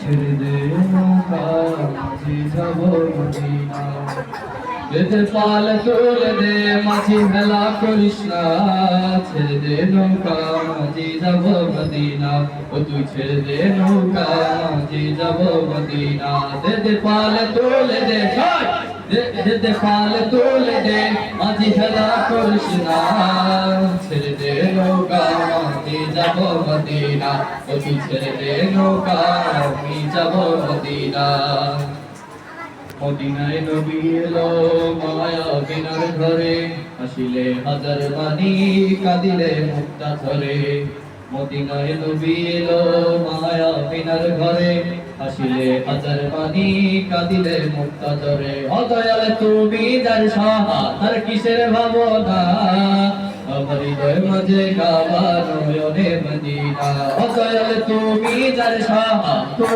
ছেড়ে দে নৌকা মাঝি যাব মদিনা বেঁধে পাল তুলে দে মাঝি হেলা করিস না ছেড়ে দে নৌকা মাঝি যাব মদিনা ও তুই ছেড়ে দে নৌকা মাঝি যাব মদিনা দে পাল তুলে দে দে পাল তুলে দে মাঝি হেলা করিস না ছেড়ে দে নৌকা মাঝি যাব মদিনা ও তুই ছেড়ে দে নৌকা মাঝি যাব মদিনা মদিনায় নবী এলো মায়া বিনার ঘরে আসিলে হাজার বাণী কাঁদিলে মুক্তা ধরে মদিনায় নবী এলো মায়া বিনার ঘরে আসিলে হাজার বাণী কাঁদিলে মুক্তা ধরে অদয়াল তুমি যার সাহা তার কিসের ভাবনা আমার হৃদয় মাঝে কাবা নয়নে মদিনা অদয়াল তুমি যার সাহা